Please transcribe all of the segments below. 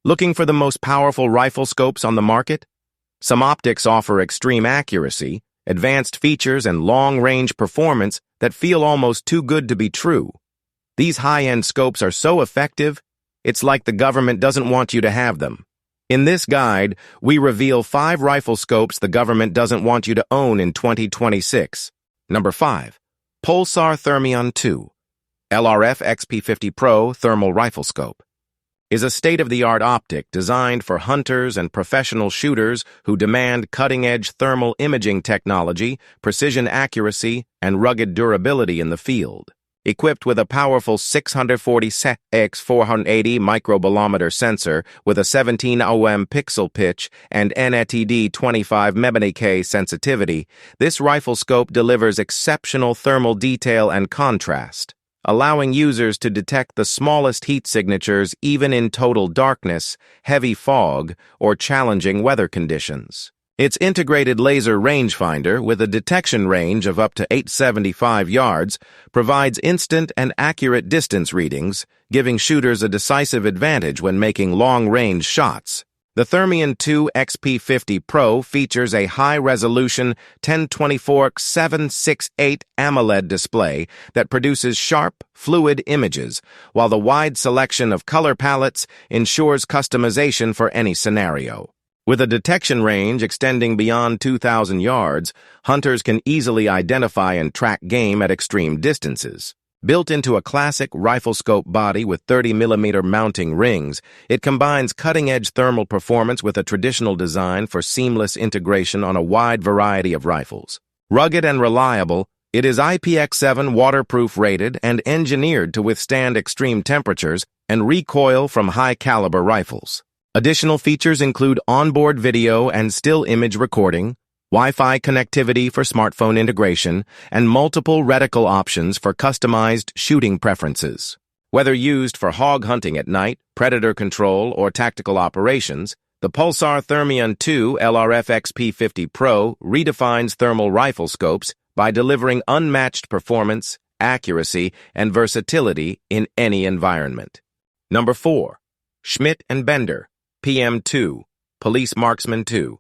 Looking for the most powerful rifle scopes on the market? Some optics offer extreme accuracy, advanced features, and long-range performance that feel almost too good to be true. These high-end scopes are so effective, it's like the government doesn't want you to have them. In this guide, we reveal 5 rifle scopes the government doesn't want you to own in 2026. Number 5. Pulsar Thermion 2 LRF XP50 Pro Thermal Rifle Scope is a state-of-the-art optic designed for hunters and professional shooters who demand cutting-edge thermal imaging technology, precision accuracy, and rugged durability in the field. Equipped with a powerful 640x480 microbolometer sensor with a 17 ohm pixel pitch and NETD 25 MK sensitivity, this rifle scope delivers exceptional thermal detail and contrast, allowing users to detect the smallest heat signatures even in total darkness, heavy fog, or challenging weather conditions. Its integrated laser rangefinder, with a detection range of up to 875 yards, provides instant and accurate distance readings, giving shooters a decisive advantage when making long-range shots. The Thermion 2 XP50 Pro features a high-resolution 1024x768 AMOLED display that produces sharp, fluid images, while the wide selection of color palettes ensures customization for any scenario. With a detection range extending beyond 2,000 yards, hunters can easily identify and track game at extreme distances. Built into a classic rifle scope body with 30mm mounting rings, it combines cutting-edge thermal performance with a traditional design for seamless integration on a wide variety of rifles. Rugged and reliable, it is IPX7 waterproof rated and engineered to withstand extreme temperatures and recoil from high-caliber rifles. Additional features include onboard video and still image recording, Wi-Fi connectivity for smartphone integration, and multiple reticle options for customized shooting preferences. Whether used for hog hunting at night, predator control, or tactical operations, the Pulsar Thermion 2 LRF XP50 Pro redefines thermal rifle scopes by delivering unmatched performance, accuracy, and versatility in any environment. Number 4. Schmidt & Bender PM2 Police Marksman 2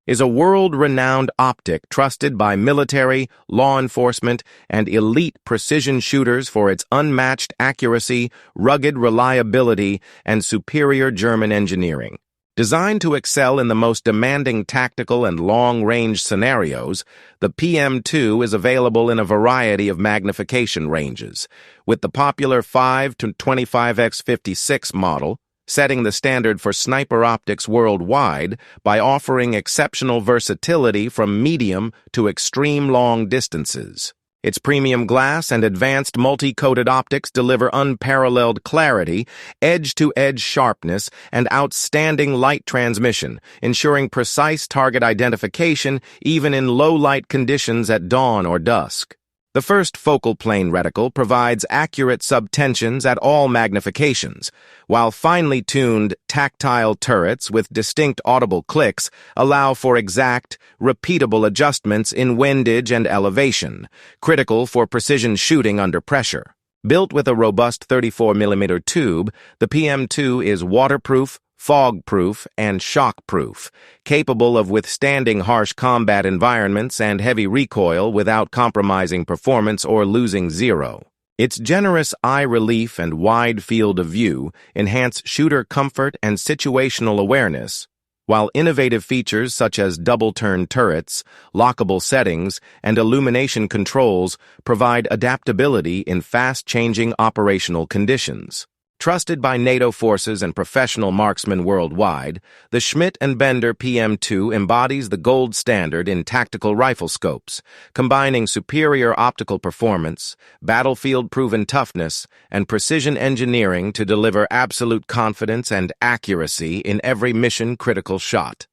is a world-renowned optic trusted by military, law enforcement, and elite precision shooters for its unmatched accuracy, rugged reliability, and superior German engineering. Designed to excel in the most demanding tactical and long-range scenarios, the PM2 is available in a variety of magnification ranges, with the popular 5 to 25x56 model setting the standard for sniper optics worldwide by offering exceptional versatility from medium to extreme long distances. Its premium glass and advanced multi-coated optics deliver unparalleled clarity, edge-to-edge sharpness, and outstanding light transmission, ensuring precise target identification even in low-light conditions at dawn or dusk. The first focal plane reticle provides accurate subtensions at all magnifications, while finely tuned tactile turrets with distinct audible clicks allow for exact, repeatable adjustments in windage and elevation, critical for precision shooting under pressure. Built with a robust 34mm tube, the PM2 is waterproof, fog-proof, and shock-proof, capable of withstanding harsh combat environments and heavy recoil without compromising performance or losing zero. Its generous eye relief and wide field of view enhance shooter comfort and situational awareness, while innovative features such as double-turn turrets, lockable settings, and illumination controls provide adaptability in fast-changing operational conditions. Trusted by NATO forces and professional marksmen worldwide, the Schmidt & Bender PM2 embodies the gold standard in tactical rifle scopes, combining superior optical performance, battlefield-proven toughness, and precision engineering to deliver absolute confidence and accuracy in every mission-critical shot.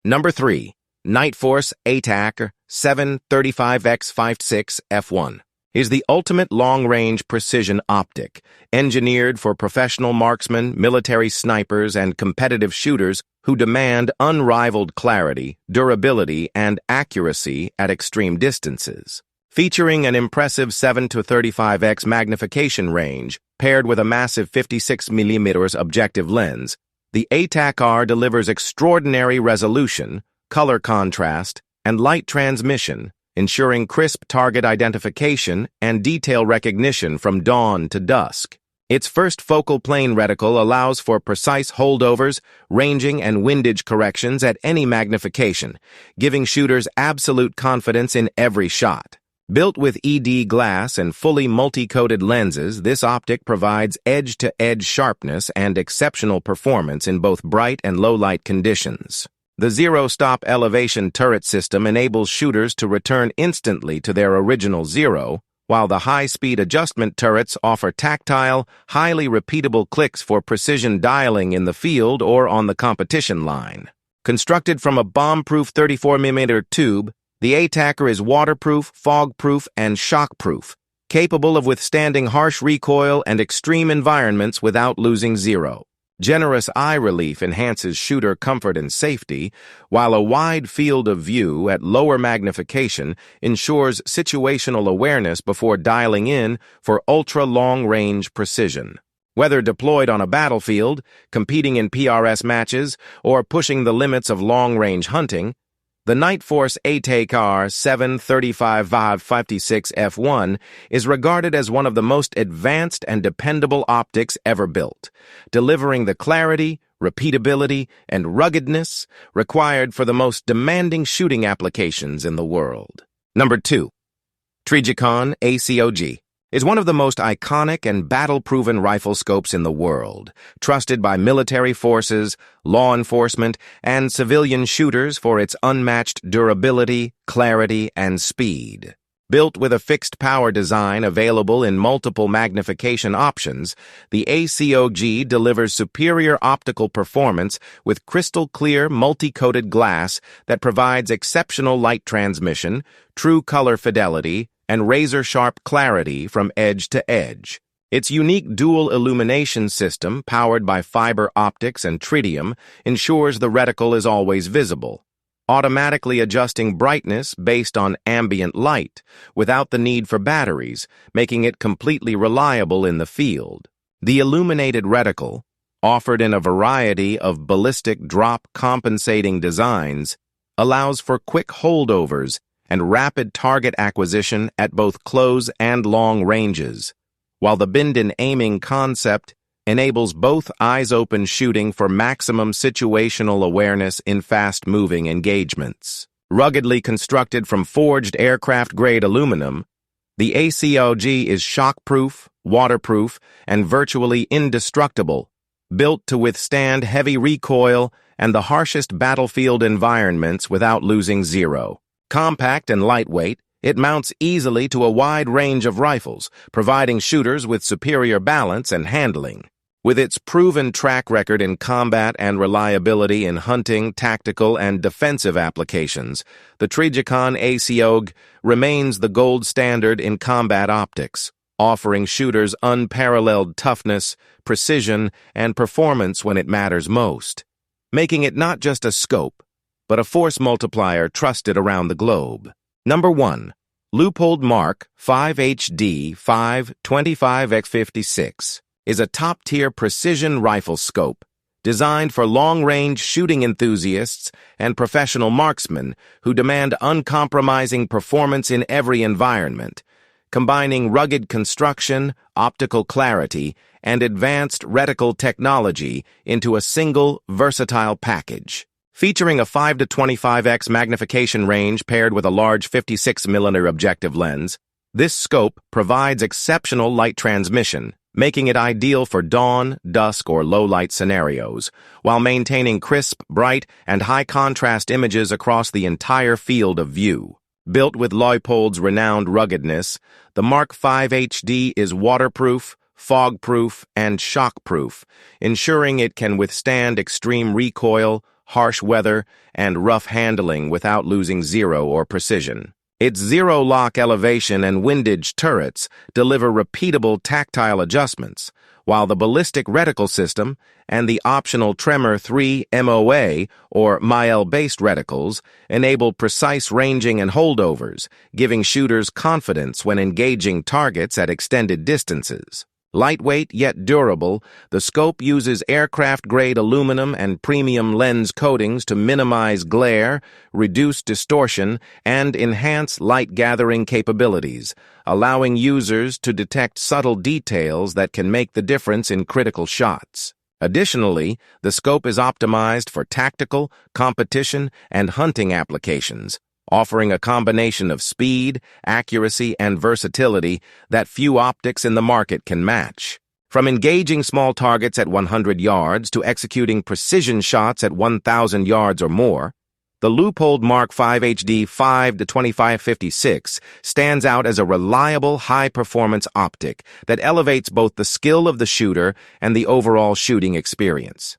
Number 3. Nightforce ATACR 735x56 F1 is the ultimate long-range precision optic, engineered for professional marksmen, military snipers, and competitive shooters who demand unrivaled clarity, durability, and accuracy at extreme distances. Featuring an impressive 7 to 35x magnification range, paired with a massive 56mm objective lens, The ATACR delivers extraordinary resolution, color contrast, and light transmission, ensuring crisp target identification and detail recognition from dawn to dusk. Its first focal plane reticle allows for precise holdovers, ranging, and windage corrections at any magnification, giving shooters absolute confidence in every shot. Built with ED glass and fully multi-coated lenses, this optic provides edge-to-edge sharpness and exceptional performance in both bright and low-light conditions. The zero-stop elevation turret system enables shooters to return instantly to their original zero, while the high-speed adjustment turrets offer tactile, highly repeatable clicks for precision dialing in the field or on the competition line. Constructed from a bomb-proof 34mm tube, the ATACR is waterproof, fog-proof, and shock-proof, capable of withstanding harsh recoil and extreme environments without losing zero. Generous eye relief enhances shooter comfort and safety, while a wide field of view at lower magnification ensures situational awareness before dialing in for ultra-long-range precision. Whether deployed on a battlefield, competing in PRS matches, or pushing the limits of long-range hunting, the Nightforce ATACR 735-56F1 is regarded as one of the most advanced and dependable optics ever built, delivering the clarity, repeatability, and ruggedness required for the most demanding shooting applications in the world. Number 2. Trijicon ACOG is one of the most iconic and battle-proven rifle scopes in the world, trusted by military forces, law enforcement, and civilian shooters for its unmatched durability, clarity, and speed. Built with a fixed power design available in multiple magnification options, the ACOG delivers superior optical performance with crystal-clear multi-coated glass that provides exceptional light transmission, true color fidelity, and razor-sharp clarity from edge to edge. Its unique dual illumination system, powered by fiber optics and tritium, ensures the reticle is always visible, automatically adjusting brightness based on ambient light, without the need for batteries, making it completely reliable in the field. The illuminated reticle, offered in a variety of ballistic drop compensating designs, allows for quick holdovers and rapid target acquisition at both close and long ranges, while the bend-in aiming concept enables both eyes-open shooting for maximum situational awareness in fast-moving engagements. Ruggedly constructed from forged aircraft-grade aluminum, the ACOG is shock-proof, waterproof, and virtually indestructible, built to withstand heavy recoil and the harshest battlefield environments without losing zero. Compact and lightweight, it mounts easily to a wide range of rifles, providing shooters with superior balance and handling. With its proven track record in combat and reliability in hunting, tactical, and defensive applications, the Trijicon ACOG remains the gold standard in combat optics, offering shooters unparalleled toughness, precision, and performance when it matters most, making it not just a scope, but a force multiplier trusted around the globe. Number 1. Leupold Mark 5HD 525x56 is a top-tier precision rifle scope designed for long-range shooting enthusiasts and professional marksmen who demand uncompromising performance in every environment, combining rugged construction, optical clarity, and advanced reticle technology into a single, versatile package. Featuring a 5 to 25x magnification range paired with a large 56mm objective lens, this scope provides exceptional light transmission, making it ideal for dawn, dusk, or low-light scenarios, while maintaining crisp, bright, and high-contrast images across the entire field of view. Built with Leupold's renowned ruggedness, the Mark 5 HD is waterproof, fog-proof, and shock-proof, ensuring it can withstand extreme recoil, harsh weather, and rough handling without losing zero or precision. Its zero-lock elevation and windage turrets deliver repeatable tactile adjustments, while the ballistic reticle system and the optional Tremor 3 MOA or MIL-based reticles enable precise ranging and holdovers, giving shooters confidence when engaging targets at extended distances. Lightweight yet durable, the scope uses aircraft-grade aluminum and premium lens coatings to minimize glare, reduce distortion, and enhance light-gathering capabilities, allowing users to detect subtle details that can make the difference in critical shots. Additionally, the scope is optimized for tactical, competition, and hunting applications, offering a combination of speed, accuracy, and versatility that few optics in the market can match. From engaging small targets at 100 yards to executing precision shots at 1,000 yards or more, the Leupold Mark 5 HD 5-2556 stands out as a reliable, high-performance optic that elevates both the skill of the shooter and the overall shooting experience.